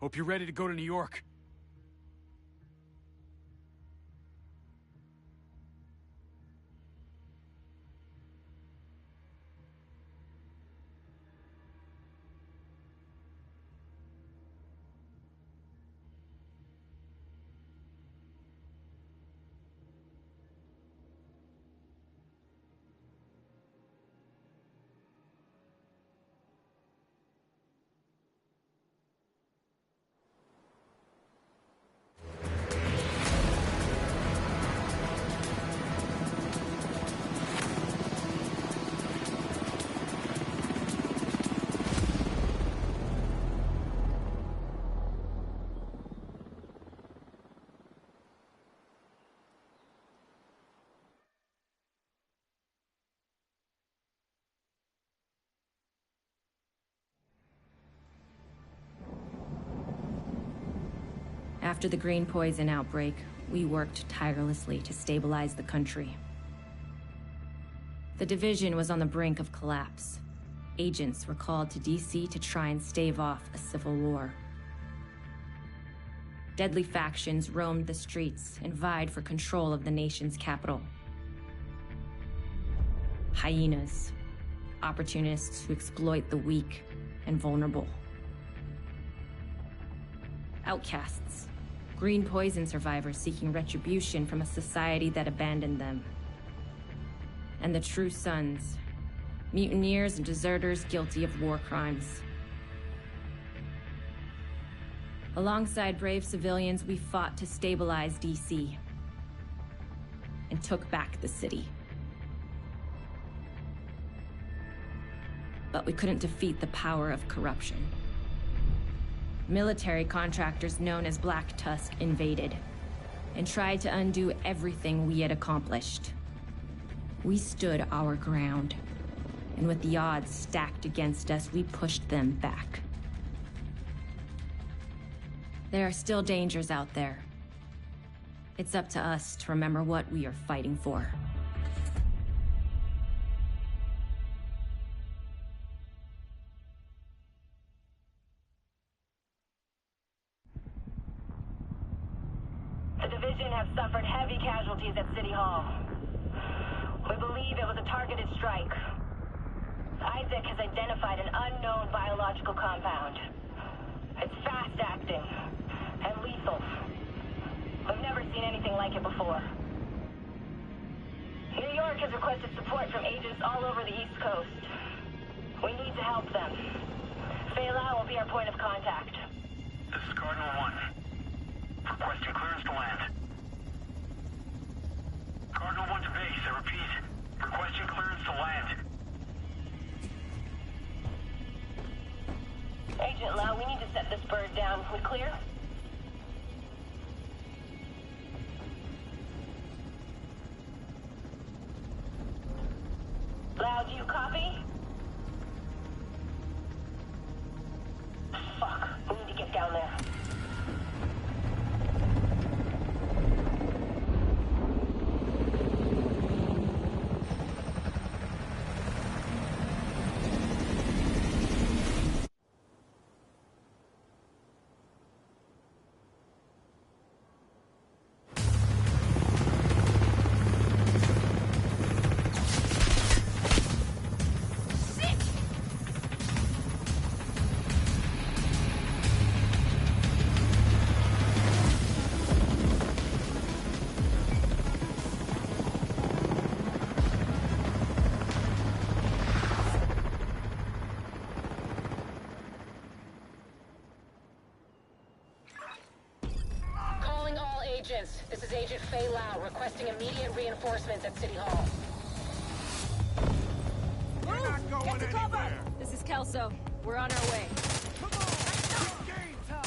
Hope you're ready to go to New York. After the green poison outbreak, we worked tirelessly to stabilize the country. The division was on the brink of collapse. Agents were called to DC to try and stave off a civil war. Deadly factions roamed the streets and vied for control of the nation's capital. Hyenas, opportunists who exploit the weak and vulnerable. Outcasts, green poison survivors seeking retribution from a society that abandoned them. And the true sons, mutineers and deserters guilty of war crimes. Alongside brave civilians, we fought to stabilize DC and took back the city. But we couldn't defeat the power of corruption. Military contractors known as Black Tusk invaded and tried to undo everything we had accomplished. We stood our ground, and with the odds stacked against us, we pushed them back. There are still dangers out there. It's up to us to remember what we are fighting for. The division have suffered heavy casualties at City Hall. We believe it was a targeted strike. Isaac has identified an unknown biological compound. It's fast-acting and lethal. We've never seen anything like it before. New York has requested support from agents all over the East Coast. We need to help them. Faye Lau will be our point of contact. This is Cardinal 1. Requesting clearance to land. Cardinal 1 to base, I repeat. Requesting clearance to land. Agent Lau, we need to set this bird down. We clear? Lau, do you copy? Fuck, we need to get down there. This is Agent Faye Lau requesting immediate reinforcements at City Hall. Move! Get to cover! This is Kelso. We're on our way. Come on! Game time!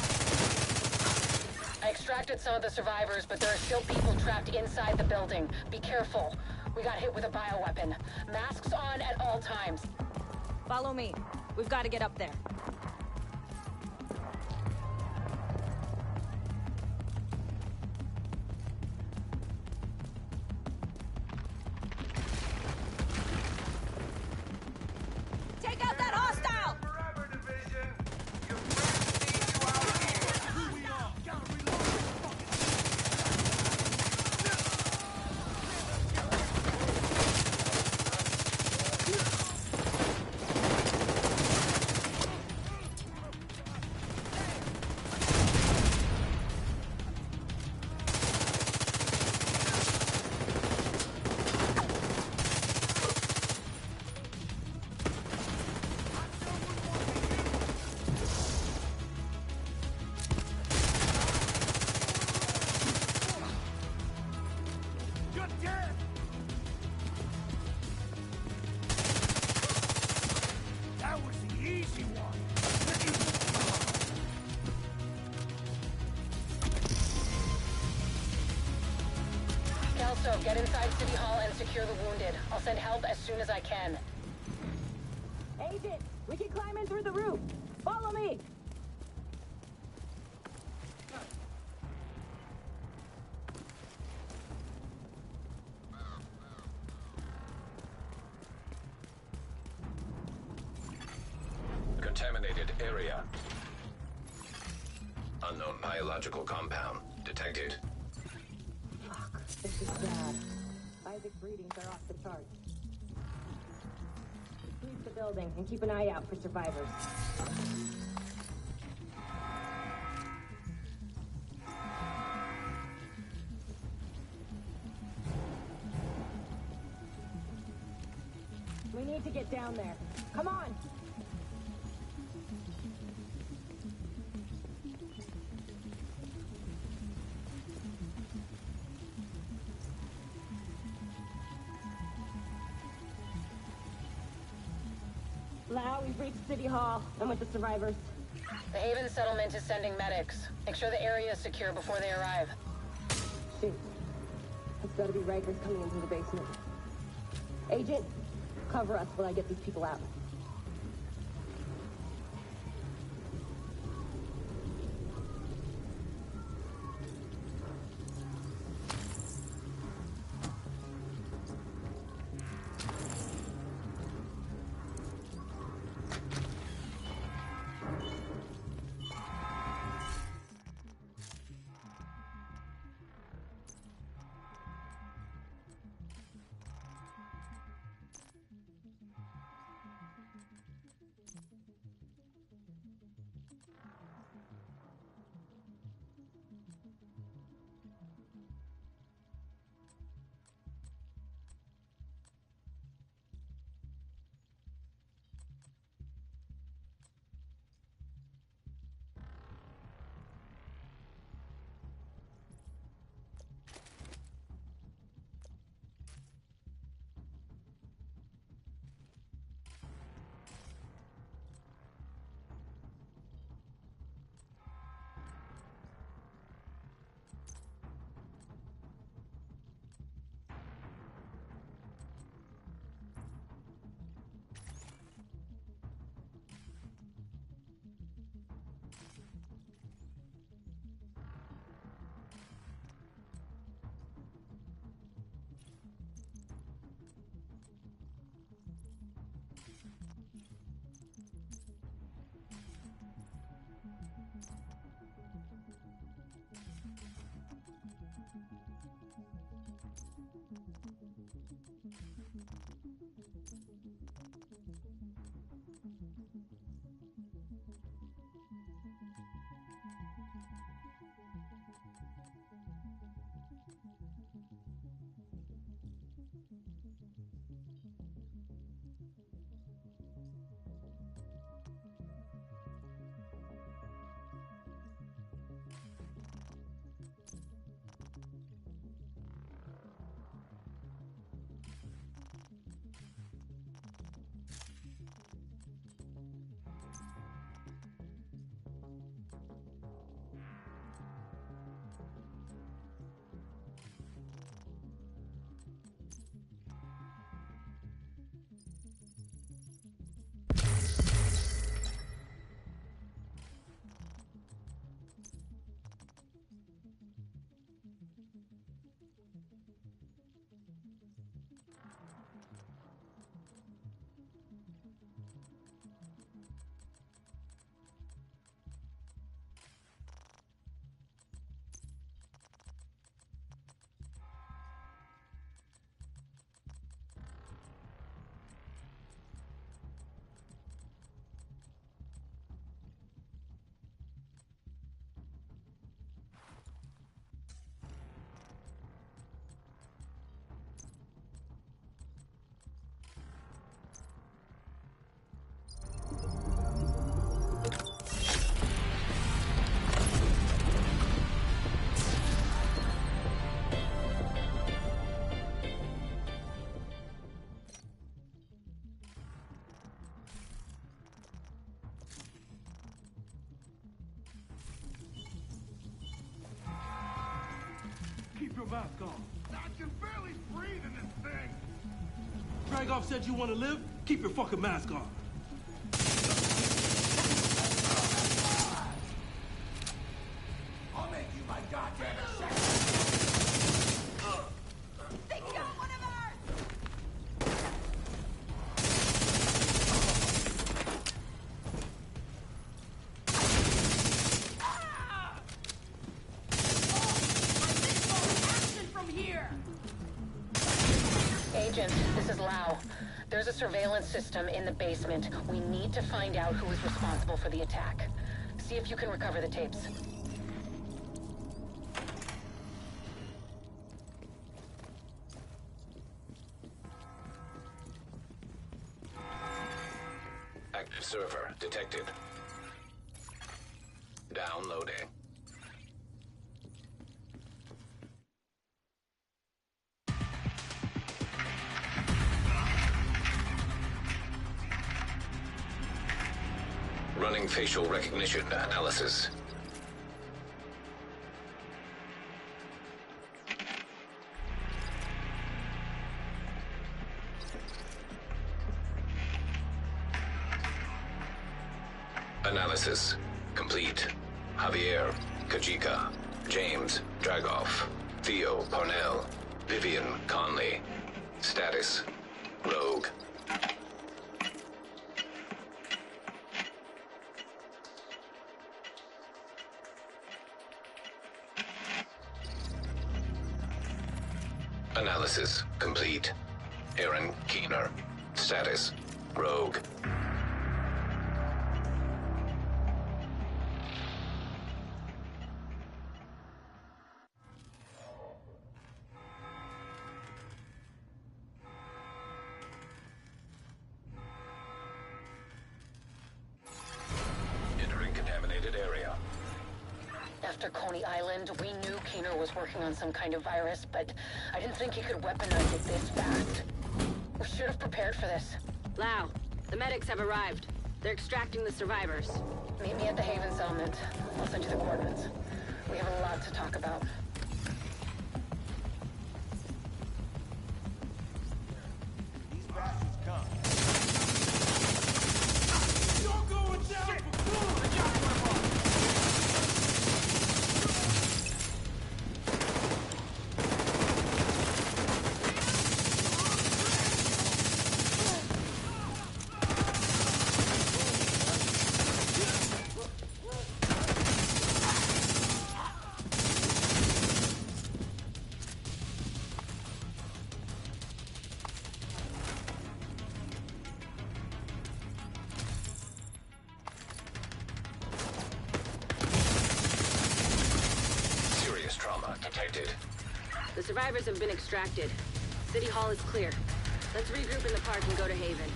I extracted some of the survivors, but there are still people trapped inside the building. Be careful. We got hit with a bioweapon. Masks on at all times. Follow me. We've got to get up there. Take out that hostile! Forever, Division! Your friends need you out here! Get inside City Hall and secure the wounded. I'll send help as soon as I can. Agent, we can climb in through the roof. Follow me. Contaminated area. Unknown biological compound detected. Fuck, this is bad. Isaac's readings are off the charts. Sweep the building and keep an eye out for survivors. We need to get down there. Come on! Lau, we've reached City Hall. I'm with the survivors. The Haven settlement is sending medics. Make sure the area is secure before they arrive. Shoot. It's gotta be Rikers coming into the basement. Agent, cover us while I get these people out. mask on. I can barely breathe in this thing. Dragoff said you want to live? Keep your fucking mask on. I'll make you my goddamn assassin. They got one of ours! Agent, this is Lau. There's a surveillance system in the basement. We need to find out who is responsible for the attack. See if you can recover the tapes. Active server detected. Downloading. Running facial recognition analysis. Analysis complete. Javier Kajika, James Dragoff, Theo Parnell, Vivian Conley. Status: Rogue. Analysis complete. Aaron Keener. Status: Rogue. Entering contaminated area. After Coney Island, we knew Keener was working on some kind of virus, but I didn't think he could weaponize it this fast. We should have prepared for this. Lau, the medics have arrived. They're extracting the survivors. Meet me at the Haven settlement. I'll send you the coordinates. We have a lot to talk about. These bastards come. You're going down for good! I got one of them! Serious trauma detected. The survivors have been extracted. City Hall is clear. Let's regroup in the park and go to Haven.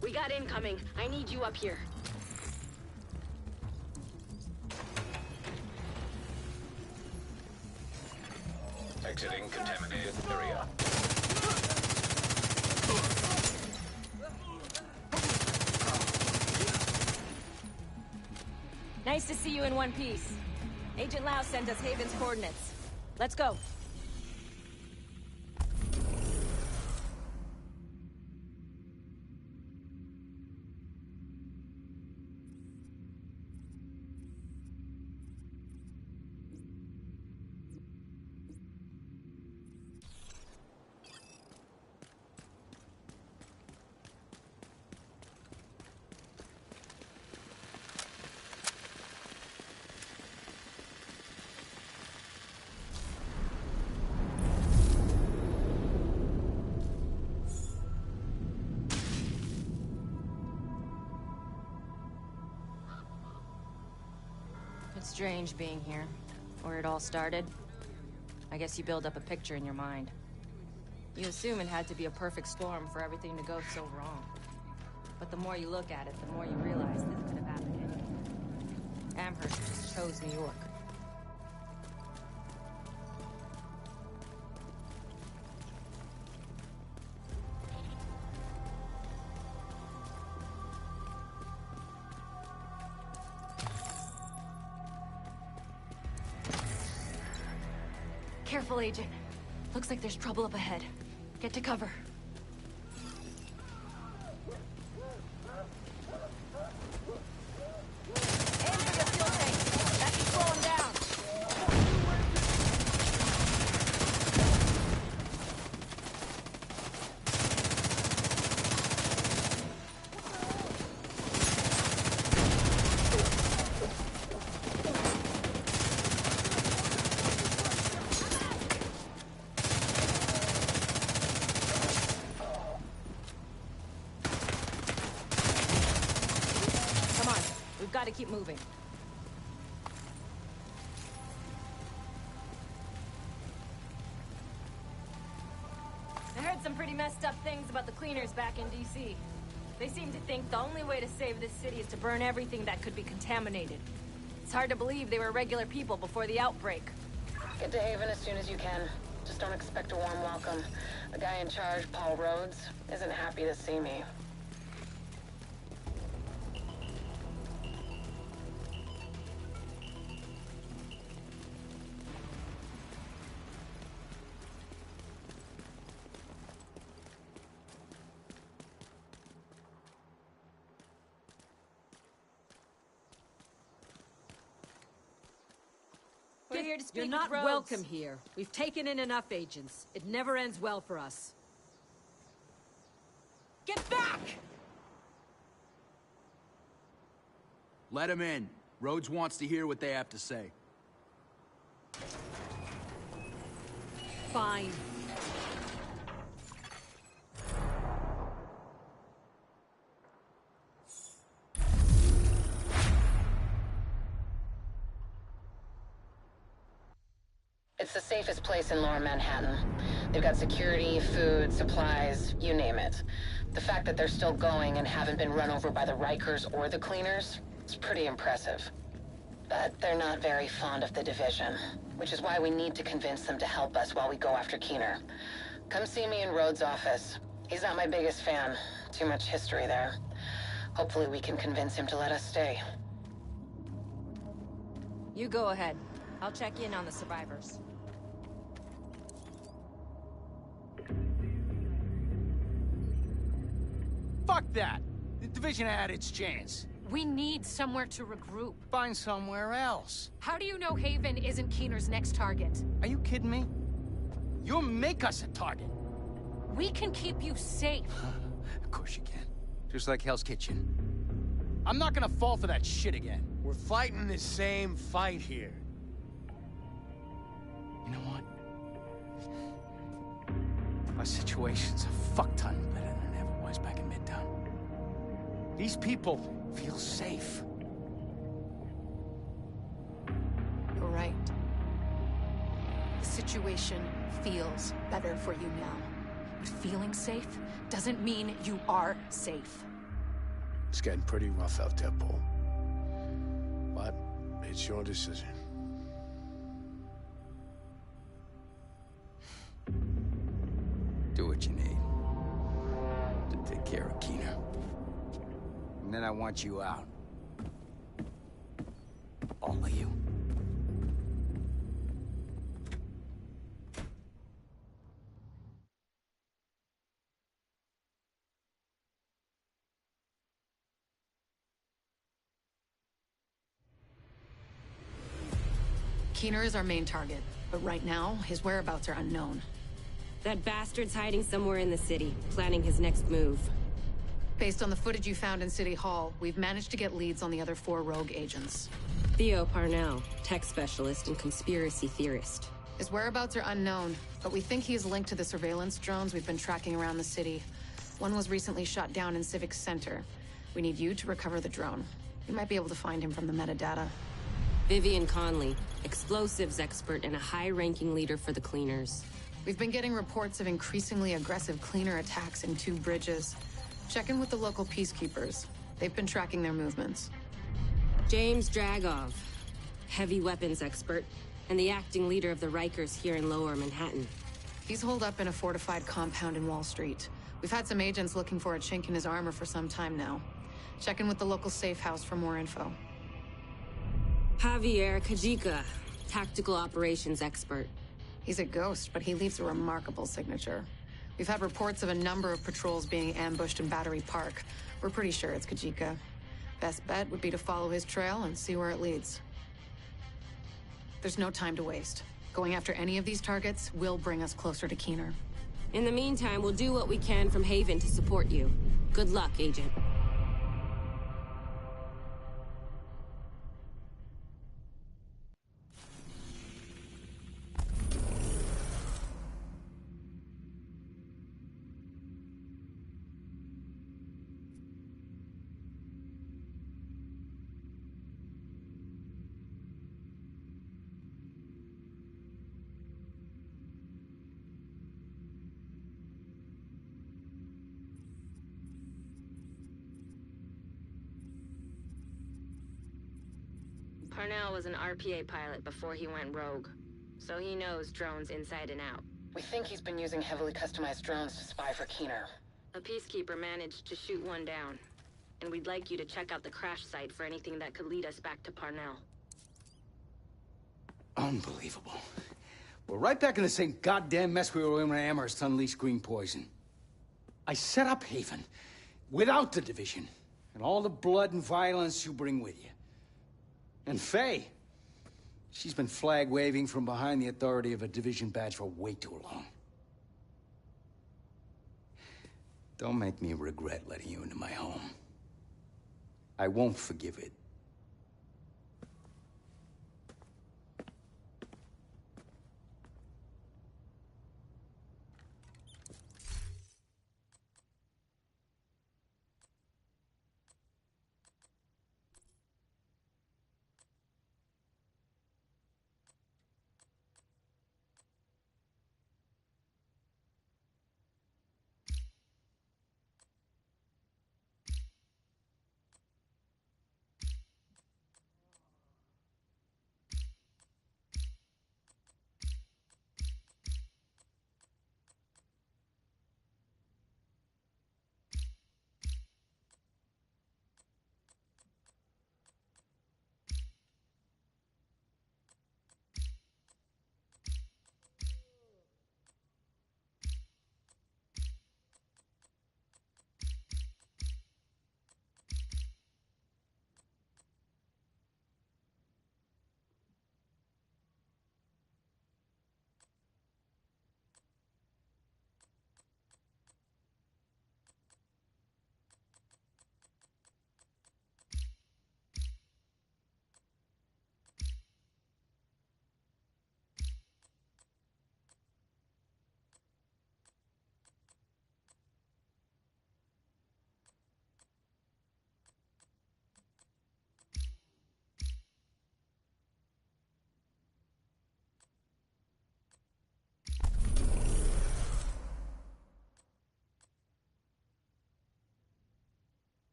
We got incoming. I need you up here. Exiting contaminated area. Nice to see you in one piece. Agent Lau sent us Haven's coordinates. Let's go. It's strange being here, where it all started. I guess you build up a picture in your mind. You assume it had to be a perfect storm for everything to go so wrong. But the more you look at it, the more you realize this could have happened anywhere. Amherst just chose New York. Careful, Agent. Looks like there's trouble up ahead. Get to cover. Aim for the fuel tank. That can slow him down. We've got to keep moving. I heard some pretty messed up things about the cleaners back in DC. They seem to think the only way to save this city is to burn everything that could be contaminated. It's hard to believe they were regular people before the outbreak. Get to Haven as soon as you can. Just don't expect a warm welcome. The guy in charge, Paul Rhodes, isn't happy to see me. We're here to speak You're with not Rhodes. welcome here. We've taken in enough agents. It never ends well for us. Get back! Let him in. Rhodes wants to hear what they have to say. Fine. It's the safest place in Lower Manhattan. They've got security, food, supplies, you name it. The fact that they're still going and haven't been run over by the Rikers or the cleaners is pretty impressive. But they're not very fond of the division, which is why we need to convince them to help us while we go after Keener. Come see me in Rhodes' office. He's not my biggest fan. Too much history there. Hopefully we can convince him to let us stay. You go ahead. I'll check in on the survivors. Fuck that! The division had its chance. We need somewhere to regroup. Find somewhere else. How do you know Haven isn't Keener's next target? Are you kidding me? You'll make us a target. We can keep you safe. Of course you can. Just like Hell's Kitchen. I'm not gonna fall for that shit again. We're fighting the same fight here. You know what? Our situation's a fuck ton better than it ever was back in Midtown. These people feel safe. You're right. The situation feels better for you now. But feeling safe doesn't mean you are safe. It's getting pretty rough out there, Paul. But it's your decision. Do what you need to take care of Keener. And then I want you out. All of you. Keener is our main target, but right now, his whereabouts are unknown. That bastard's hiding somewhere in the city, planning his next move. Based on the footage you found in City Hall, we've managed to get leads on the other 4 rogue agents. Theo Parnell, tech specialist and conspiracy theorist. His whereabouts are unknown, but we think he is linked to the surveillance drones we've been tracking around the city. One was recently shot down in Civic Center. We need you to recover the drone. You might be able to find him from the metadata. Vivian Conley, explosives expert and a high-ranking leader for the Cleaners. We've been getting reports of increasingly aggressive cleaner attacks in Two Bridges. Check in with the local peacekeepers. They've been tracking their movements. James Dragov, heavy weapons expert, and the acting leader of the Rikers here in Lower Manhattan. He's holed up in a fortified compound in Wall Street. We've had some agents looking for a chink in his armor for some time now. Check in with the local safe house for more info. Javier Kajika, tactical operations expert. He's a ghost, but he leaves a remarkable signature. We've had reports of a number of patrols being ambushed in Battery Park. We're pretty sure it's Kajika. Best bet would be to follow his trail and see where it leads. There's no time to waste. Going after any of these targets will bring us closer to Keener. In the meantime, we'll do what we can from Haven to support you. Good luck, Agent. Parnell was an RPA pilot before he went rogue, so he knows drones inside and out. We think he's been using heavily customized drones to spy for Keener. A peacekeeper managed to shoot one down, and we'd like you to check out the crash site for anything that could lead us back to Parnell. Unbelievable. We're right back in the same goddamn mess we were in when Amherst unleashed green poison. I set up Haven without the Division, and all the blood and violence you bring with you. And Faye, she's been flag-waving from behind the authority of a Division badge for way too long. Don't make me regret letting you into my home. I won't forgive it.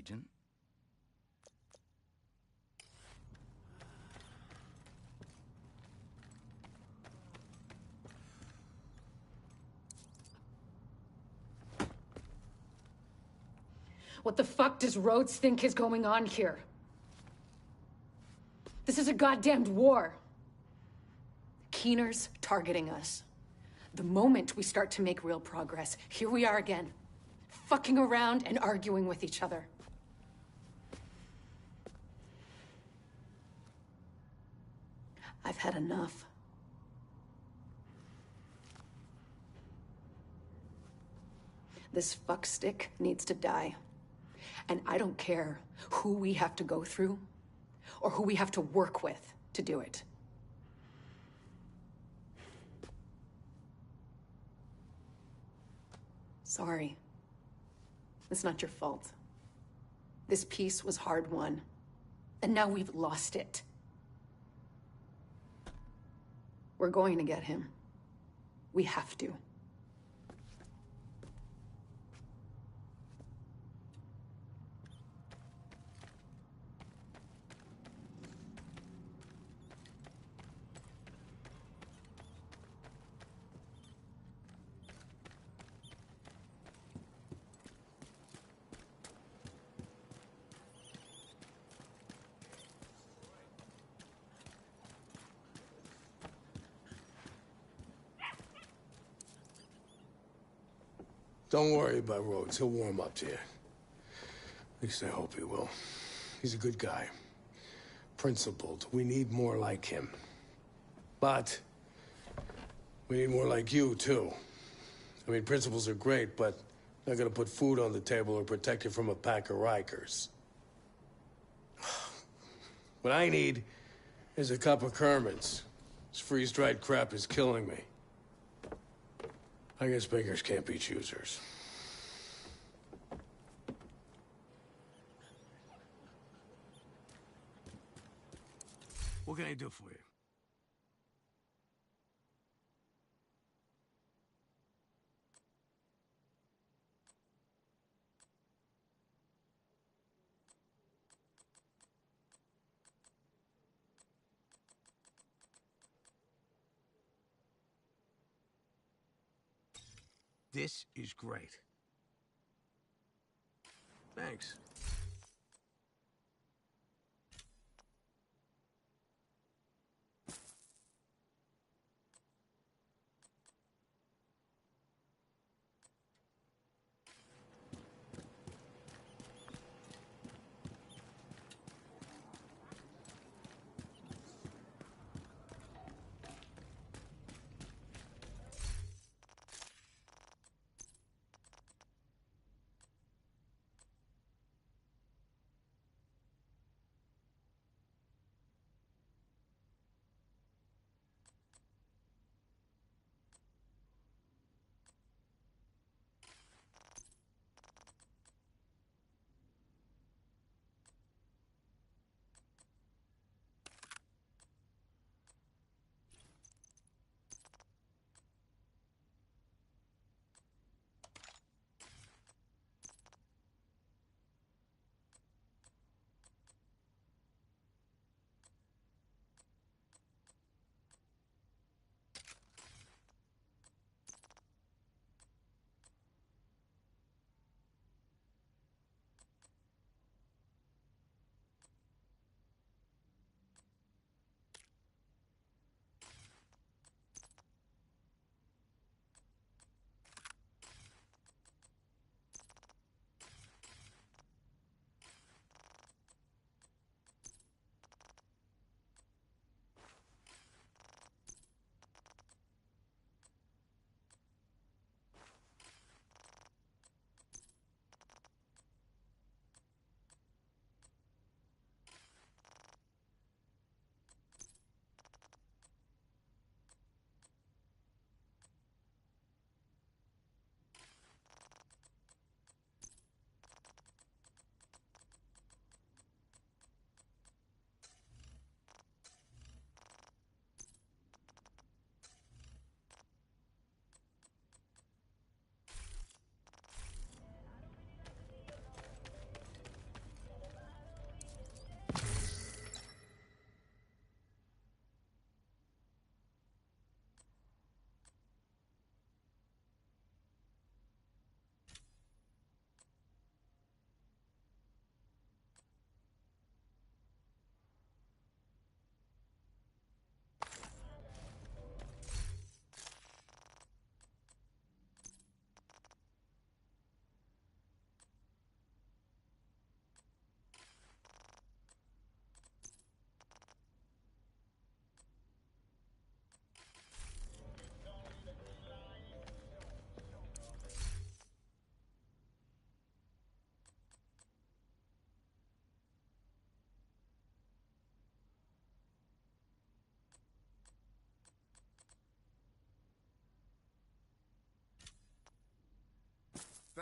Agent. What the fuck does Rhodes think is going on here? This is a goddamned war. Keener's targeting us. The moment we start to make real progress, here we are again, fucking around and arguing with each other. I've had enough. This fuckstick needs to die. And I don't care who we have to go through or who we have to work with to do it. Sorry. It's not your fault. This peace was hard won, and now we've lost it. We're going to get him. We have to. Don't worry about Rhodes. He'll warm up to you. At least I hope he will. He's a good guy. Principled. We need more like him. But we need more like you, too. I mean, principles are great, but not gonna put food on the table or protect you from a pack of Rikers. What I need is a cup of Kerman's. This freeze-dried crap is killing me. I guess beggars can't be choosers. What can I do for you? This is great. Thanks.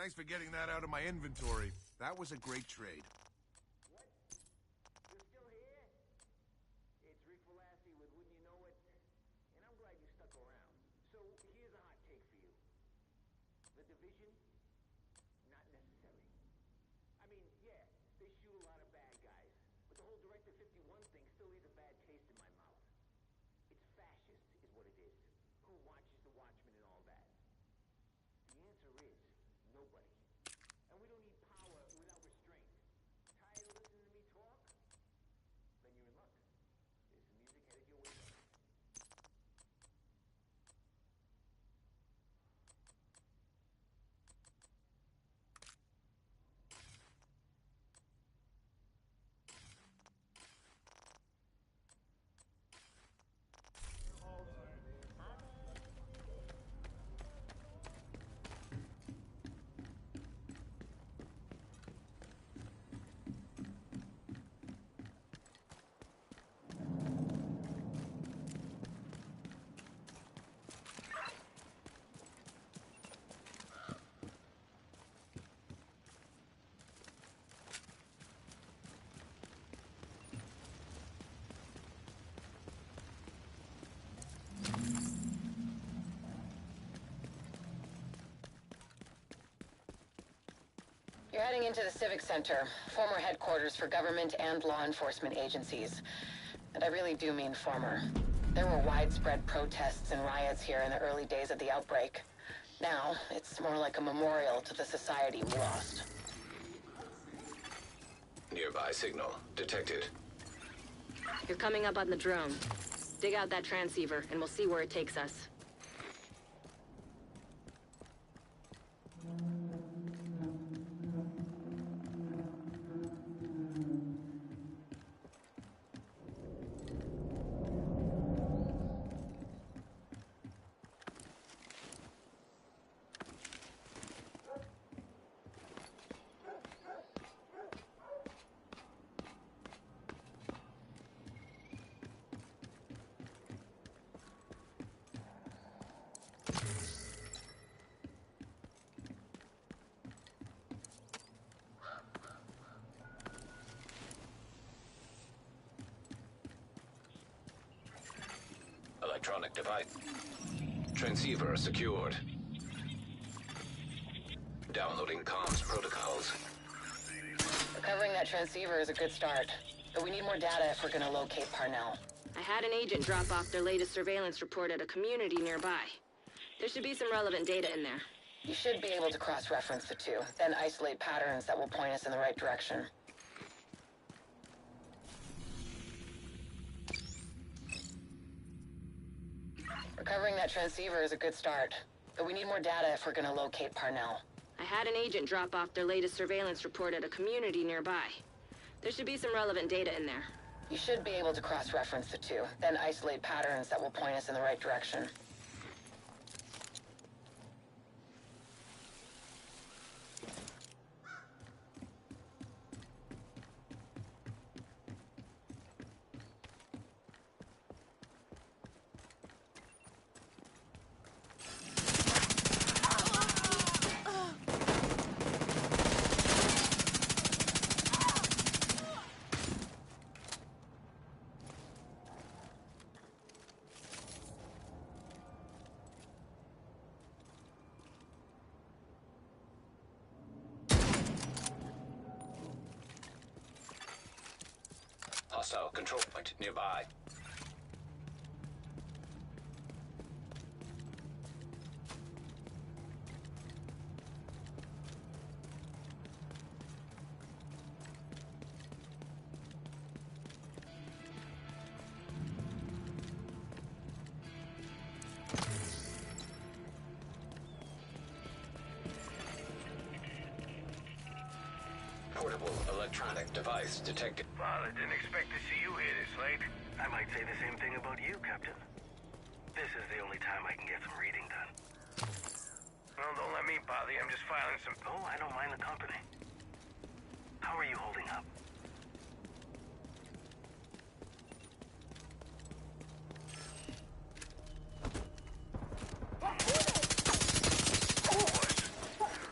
Thanks for getting that out of my inventory. That was a great trade. What? You're still here? It's Rick Velasquez with Wouldn't You Know It? And I'm glad you stuck around. So, here's a hot take for you. The Division? Not necessary. I mean, yeah, they shoot a lot of bad guys. But the whole Directive 51 thing still leaves a bad taste in my mouth. It's fascist, is what it is. Who watches the Watchmen and all that? The answer is nobody. And we don't need power without restraint. Tired of listening to me talk? Then you're in luck. There's some music headed your way. You're heading into the Civic Center, former headquarters for government and law enforcement agencies. And I really do mean former. There were widespread protests and riots here in the early days of the outbreak. Now, it's more like a memorial to the society we lost. Nearby signal detected. You're coming up on the drone. Dig out that transceiver, and we'll see where it takes us. Electronic device. Transceiver secured. Downloading comms protocols. Recovering that transceiver is a good start, but we need more data if we're gonna locate Parnell. I had an agent drop off their latest surveillance report at a community nearby. There should be some relevant data in there. You should be able to cross-reference the two, then isolate patterns that will point us in the right direction. Recovering that transceiver is a good start, but we need more data if we're gonna locate Parnell. I had an agent drop off their latest surveillance report at a community nearby. There should be some relevant data in there. You should be able to cross-reference the two, then isolate patterns that will point us in the right direction. Hostile control point nearby. Portable electronic device detected. Father, didn't expect to see you here this late. I might say the same thing about you, Captain. This is the only time I can get some reading done. Well, don't let me bother you. I'm just filing some... Oh, I don't mind the company. How are you holding up? I'm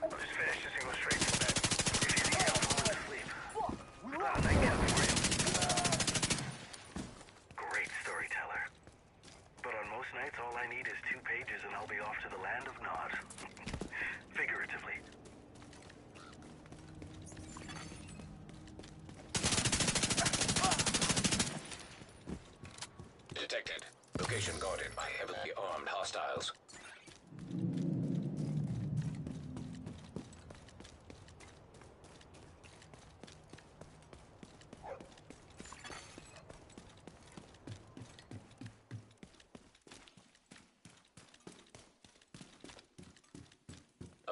just finishing I'll be off to the land of Nod. Figuratively. Detected. Location guarded by heavily armed hostiles.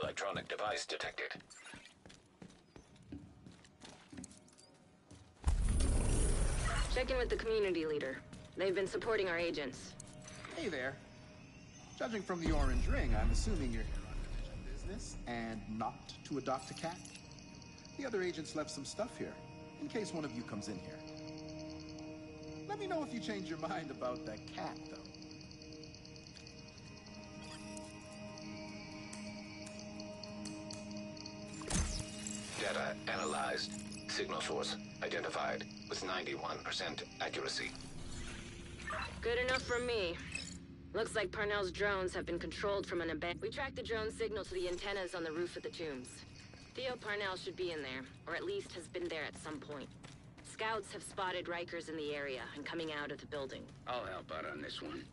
Electronic device detected. Check in with the community leader. They've been supporting our agents. Hey there. Judging from the orange ring, I'm assuming you're here on division business and not to adopt a cat. The other agents left some stuff here, in case one of you comes in here. Let me know if you change your mind about that cat, though. Data analyzed. Signal source identified with 91% accuracy. Good enough for me. Looks like Parnell's drones have been controlled from an abandoned... We tracked the drone signal to the antennas on the roof of the tombs. Theo Parnell should be in there, or at least has been there at some point. Scouts have spotted Rikers in the area and coming out of the building. I'll help out on this one.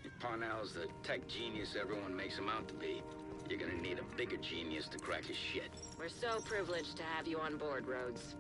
If Parnell's the tech genius everyone makes him out to be, you're gonna need a bigger genius to crack his shit. We're so privileged to have you on board, Rhodes.